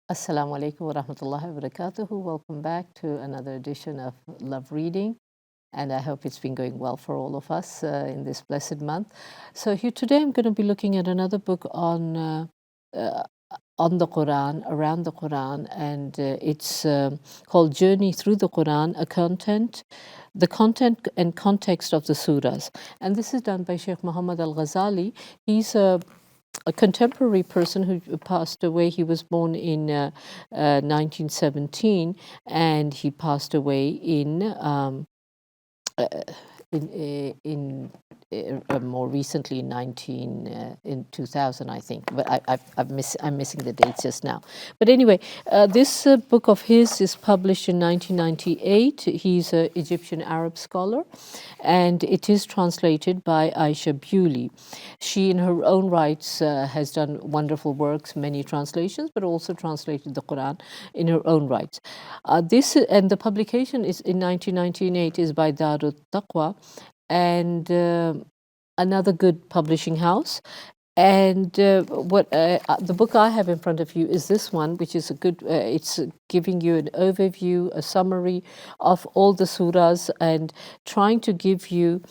Assalamu alaikum wa rahmatullahi wa barakatuhu. Welcome back to another edition of Love Reading, and I hope it's been going well for all of us in this blessed month. So here today I'm going to be looking at another book on the Quran, around the Quran, and it's called Journey Through the Quran, the content and context of the surahs. And this is done by Sheikh Muhammad al-Ghazali. He's a contemporary person who passed away. He was born in 1917, and he passed away in more recently in 2000, I think, but I'm missing the dates just now. But anyway, this book of his is published in 1998. He's an Egyptian Arab scholar, and it is translated by Aisha Bewley. She, in her own rights, has done wonderful works, many translations, but also translated the Quran in her own rights. And the publication is in 1998 is by Darut Taqwa, and another good publishing house. And the book I have in front of you is this one, which is a good. It's giving you an overview, a summary of all the surahs, and trying to give you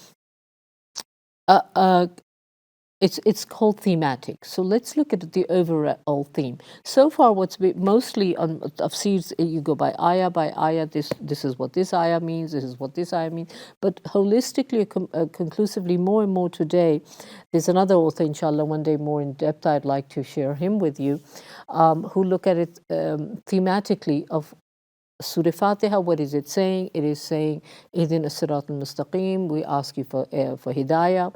it's called thematic. So let's look at the overall theme. So far, what's been mostly on tafsirs, you go by ayah. This is what this ayah means. This is what this ayah means. But holistically, conclusively, more and more today, there's another author, inshallah, one day more in depth. I'd like to share him with you, who look at it thematically of Surah Fatiha. What is it saying? It is saying, Ihdina as-sirat al-mustaqim. We ask you for hidayah.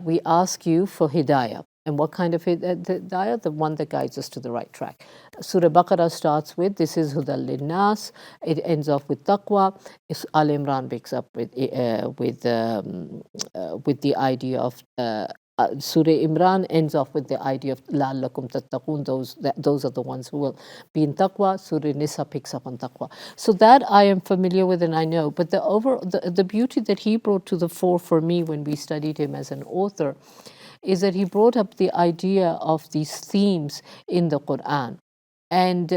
We ask you for hidayah. And what kind of hidayah? The one that guides us to the right track. Surah Baqarah starts with, this is Hudal Linnas. It ends off with taqwa. Al Imran picks up with the idea of Surah Imran ends off with the idea of la'allakum tattaqun. Those are the ones who will be in taqwa. Surah Nisa picks up on taqwa. So that I am familiar with and I know. But the beauty that he brought to the fore for me when we studied him as an author is that he brought up the idea of these themes in the Quran. And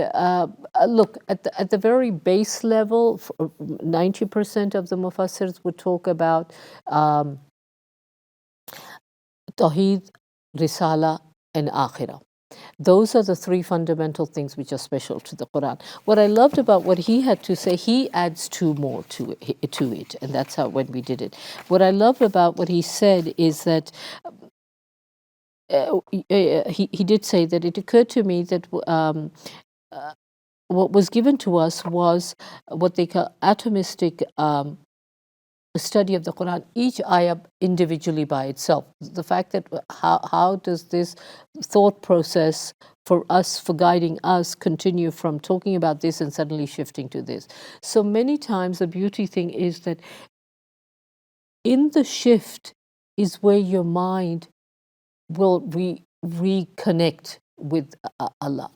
look, at the very base level, 90% of the mufassirs would talk about Tawheed, Risala, and Akhirah. Those are the three fundamental things which are special to the Quran. What I loved about what he had to say, he adds two more to it, and that's how when we did it. What I love about what he said is that he did say that it occurred to me that what was given to us was what they call atomistic study of the Quran, each ayah individually by itself. The fact that how does this thought process for guiding us continue from talking about this and suddenly shifting to this. So many times the beauty thing is that in the shift is where your mind will reconnect with Allah.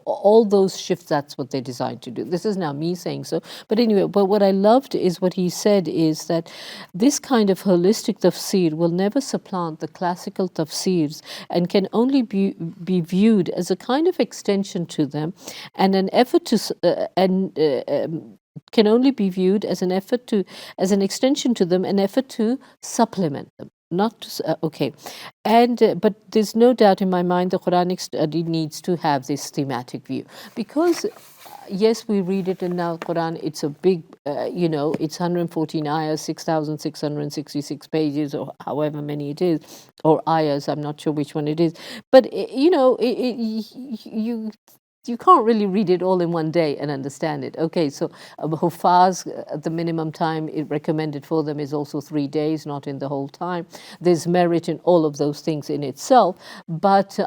All those shifts, that's what they're designed to do. This is now me saying so. But anyway, but what I loved is what he said is that this kind of holistic tafsir will never supplant the classical tafsirs and can only be viewed as a kind of extension to them and an effort to can only be viewed as an extension to them, an effort to supplement them. Not okay, and but there's no doubt in my mind the Quranic study needs to have this thematic view, because yes, we read it in now Quran. It's a big, it's 114 ayahs, 6,666 pages, or however many it is, or ayahs. I'm not sure which one it is, but you can't really read it all in one day and understand it. Okay, so Hufaz, the minimum time it recommended for them is also 3 days, not in the whole time. There's merit in all of those things in itself, but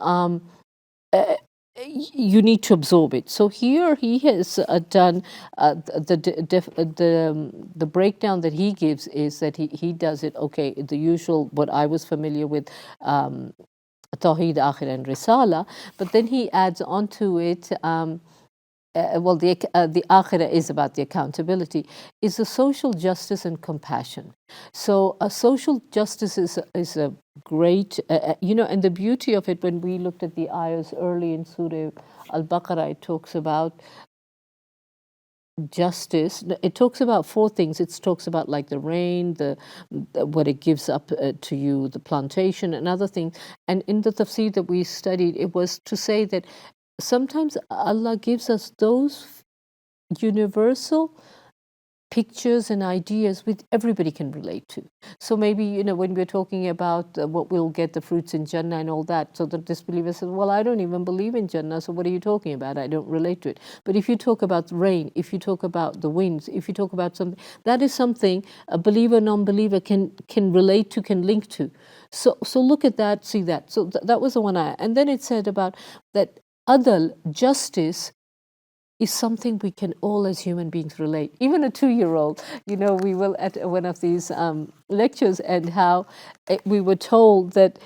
you need to absorb it. So here he has done the breakdown that he gives is that he does it, okay, the usual, what I was familiar with, Tawheed, Akhir and Risala, but then he adds onto it, well, the akhirah is about the accountability, is the social justice and compassion. So social justice is a great, and the beauty of it, when we looked at the ayahs early in Surah Al-Baqarah, it talks about justice. It talks about four things. It talks about like the rain, what it gives up to you, the plantation, and other things. And in the tafsir that we studied, it was to say that sometimes Allah gives us those universal pictures and ideas which everybody can relate to. So maybe, when we're talking about what we'll get, the fruits in Jannah and all that, so the disbeliever says, well, I don't even believe in Jannah, so what are you talking about? I don't relate to it. But if you talk about rain, if you talk about the winds, if you talk about something, that is something a believer, non-believer can relate to, can link to. So look at that, see that. So that was the one ayah. And then it said about that adl, justice, is something we can all as human beings relate. Even a 2-year-old, we will at one of these lectures, and how we were told that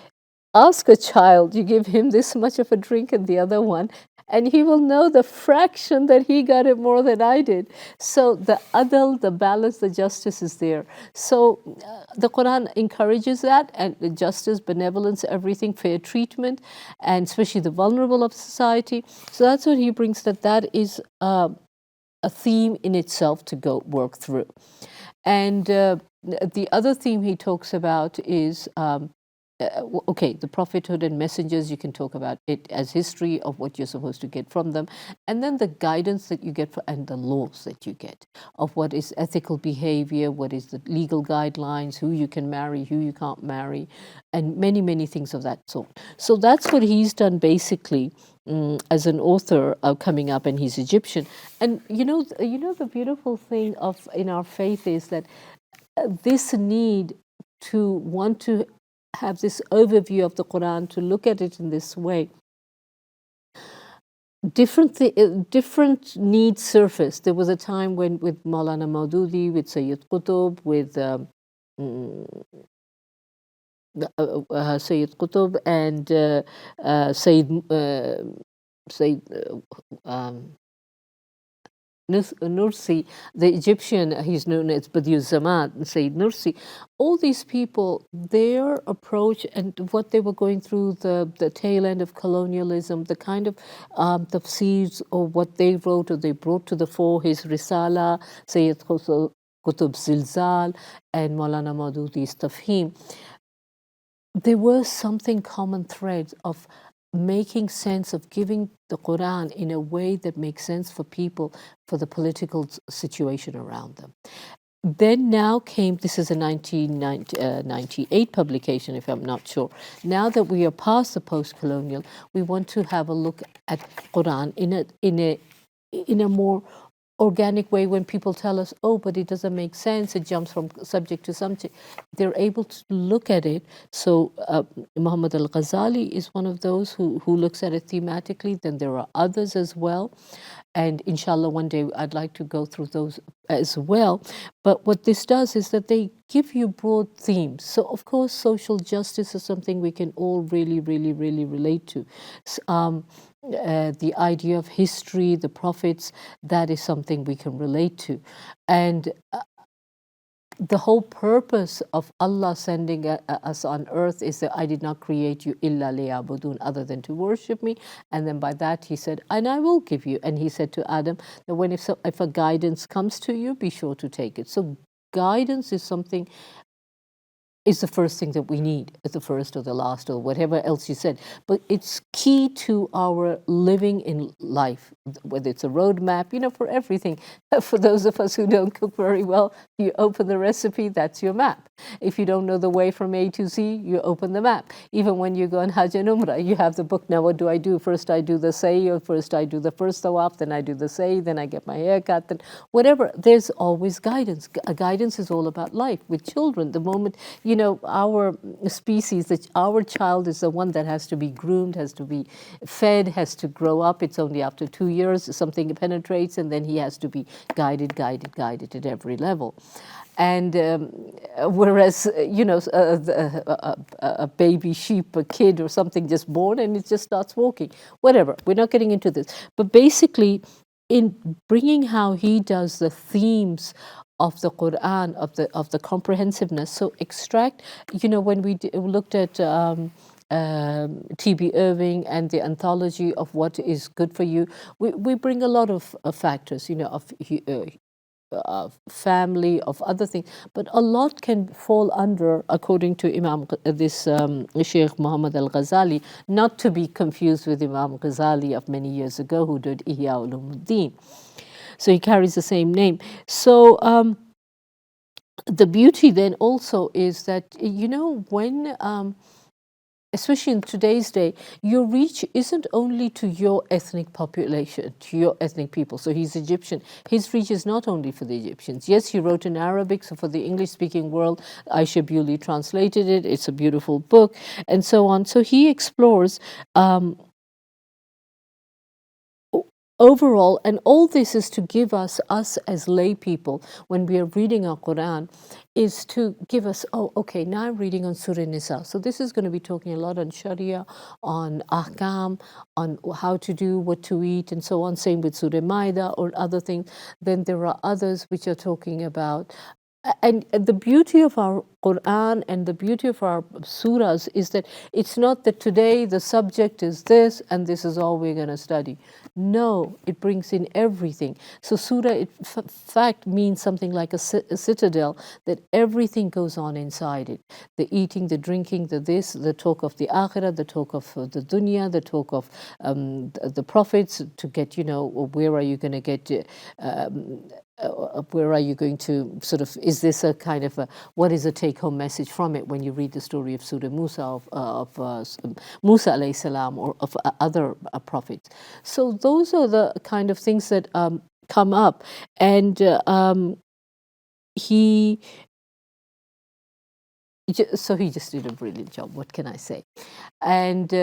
ask a child, you give him this much of a drink and the other one, and he will know the fraction that he got it more than I did. So the adl, the balance, the justice is there. So the Quran encourages that, and the justice, benevolence, everything, fair treatment, and especially the vulnerable of society. So that's what he brings, that is a theme in itself to go work through. And the other theme he talks about is okay, the prophethood and messengers, you can talk about it as history of what you're supposed to get from them, and then the guidance that you get and the laws that you get of what is ethical behavior, what is the legal guidelines, who you can marry, who you can't marry, and many things of that sort. So that's what he's done basically as an author coming up, and he's Egyptian. And the beautiful thing of in our faith is that this need to want to have this overview of the Quran, to look at it in this way. Different needs surface. There was a time when with Maulana Maududi, with Sayyid Qutb, with Sayyid Qutb and Sayyid Nursi, the Egyptian, he's known as Badiou Zaman, Sayyid Nursi. All these people, their approach and what they were going through, the tail end of colonialism, the kind of tafsirs or what they wrote or they brought to the fore, his Risala, Sayyid Qutb Zilzal, and Maulana Maududi's Tafhim. There was something common thread of making sense of giving the Quran in a way that makes sense for people, for the political situation around them. Then now came, this is a 1998 publication, if I'm not sure. Now that we are past the post-colonial, we want to have a look at Quran in a more organic way. When people tell us, oh, but it doesn't make sense, it jumps from subject to subject, they're able to look at it. So Muhammad al-Ghazali is one of those who looks at it thematically. Then there are others as well. And inshallah, one day I'd like to go through those as well. But what this does is that they give you broad themes. So of course, social justice is something we can all really relate to. The idea of history, the prophets, that is something we can relate to. And the whole purpose of Allah sending us on earth is that I did not create you illa liya'budun, other than to worship me. And then by that he said, and I will give you. And he said to Adam that if a guidance comes to you, be sure to take it. So guidance is something, is the first thing that we need, the first or the last or whatever else you said. But it's key to our living in life, whether it's a roadmap, for everything. For those of us who don't cook very well, you open the recipe, that's your map. If you don't know the way from A to Z, you open the map. Even when you go on Hajj and Umrah, you have the book. Now what do I do? First I do the say, or first I do the first tawaf, then I do the say, then I get my hair cut, then whatever. There's always guidance. Guidance is all about life. With children, the moment our species, that our child is the one that has to be groomed, has to be fed, has to grow up. It's only after 2 years something penetrates, and then he has to be guided at every level. And whereas, a baby sheep, a kid or something just born and it just starts walking, whatever. We're not getting into this. But basically, in bringing how he does the themes of the Quran, of the comprehensiveness. So extract, when we looked at T.B. Irving and the anthology of what is good for you, we bring a lot of factors, of family, of other things, but a lot can fall under, according to Sheikh Muhammad al-Ghazali, not to be confused with Imam Ghazali of many years ago, who did Ihya Ulumuddin. So he carries the same name. So the beauty then also is that, when especially in today's day, your reach isn't only to your ethnic population, to your ethnic people. So he's Egyptian. His reach is not only for the Egyptians. Yes, he wrote in Arabic, so for the English-speaking world, Aisha Bewley translated it. It's a beautiful book, and so on. So he explores overall, and all this is to give us as lay people, when we are reading our Quran, is to give us, okay, now I'm reading on Surah Nisa. So this is going to be talking a lot on Sharia, on Ahkam, on how to do, what to eat, and so on. Same with Surah Maida or other things. Then there are others which are talking about. And the beauty of our Quran and the beauty of our surahs is that it's not that today the subject is this and this is all we're going to study. No, it brings in everything. So surah, in fact, means something like a citadel, that everything goes on inside it. The eating, the drinking, the this, the talk of the akhirah, the talk of the dunya, the talk of the prophets, to get, where are you going to get... where are you going to sort of, is this a kind of what is a take-home message from it when you read the story of Surah Musa, of Musa alayhi salam, or of other prophets. So those are the kind of things that come up. And he just did a brilliant job, what can I say? And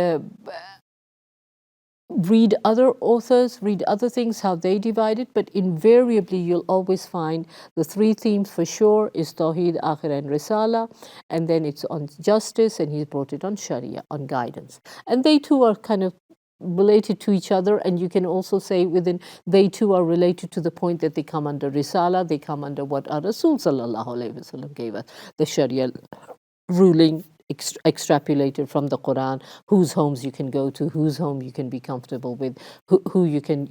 read other authors, read other things, how they divide it, but invariably you'll always find the three themes for sure is Tawheed, Akhirah, and Risala, and then it's on justice, and he brought it on Sharia, on guidance. And they too are kind of related to each other, and you can also say within, they too are related to the point that they come under Risala, they come under what our Rasul sallallahu alaihi wasallam gave us, the Sharia ruling, extrapolated from the Quran, whose homes you can go to, whose home you can be comfortable with, who you can,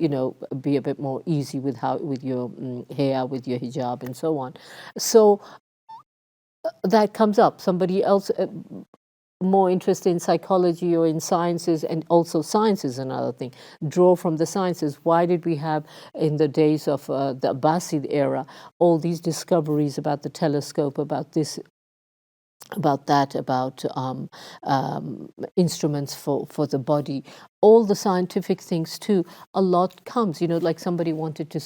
be a bit more easy with, how with your hair, with your hijab, and so on. So that comes up. Somebody else more interested in psychology or in sciences, and also science is another thing. Draw from the sciences. Why did we have, in the days of the Abbasid era, all these discoveries about the telescope, about this, about that, about instruments for the body, all the scientific things too? A lot comes, like somebody wanted to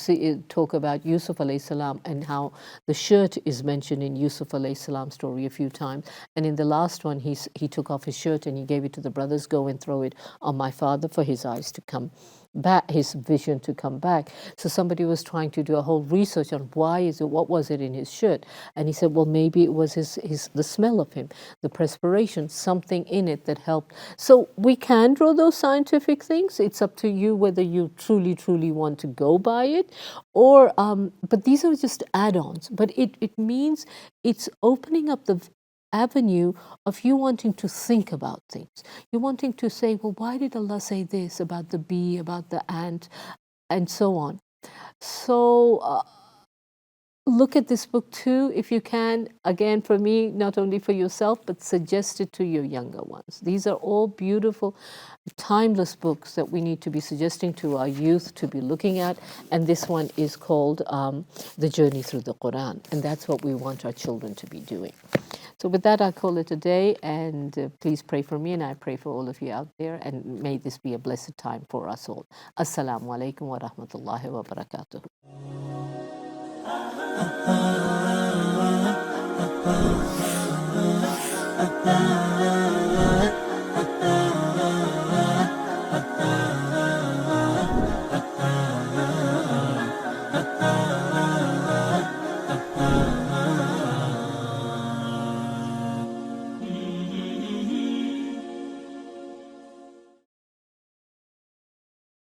talk about Yusuf alayhi salam, and how the shirt is mentioned in Yusuf alayhi salam's story a few times, and in the last one he took off his shirt and he gave it to the brothers, go and throw it on my father for his eyes to come back, his vision to come back. So somebody was trying to do a whole research on what was it in his shirt, and he said, well, maybe it was the smell of him, the perspiration, something in it that helped. So we can draw those scientific things. It's up to you whether you truly want to go by it, or but these are just add-ons. But it means it's opening up the avenue of you wanting to think about things. You're wanting to say, well, why did Allah say this about the bee, about the ant, and so on. So look at this book too, if you can. Again, for me, not only for yourself, but suggest it to your younger ones. These are all beautiful, timeless books that we need to be suggesting to our youth to be looking at. And this one is called The Journey Through the Quran. And that's what we want our children to be doing. So with that, I call it a day, and please pray for me, and I pray for all of you out there, and may this be a blessed time for us all. Assalamu alaikum wa rahmatullahi wa barakatuh. ah.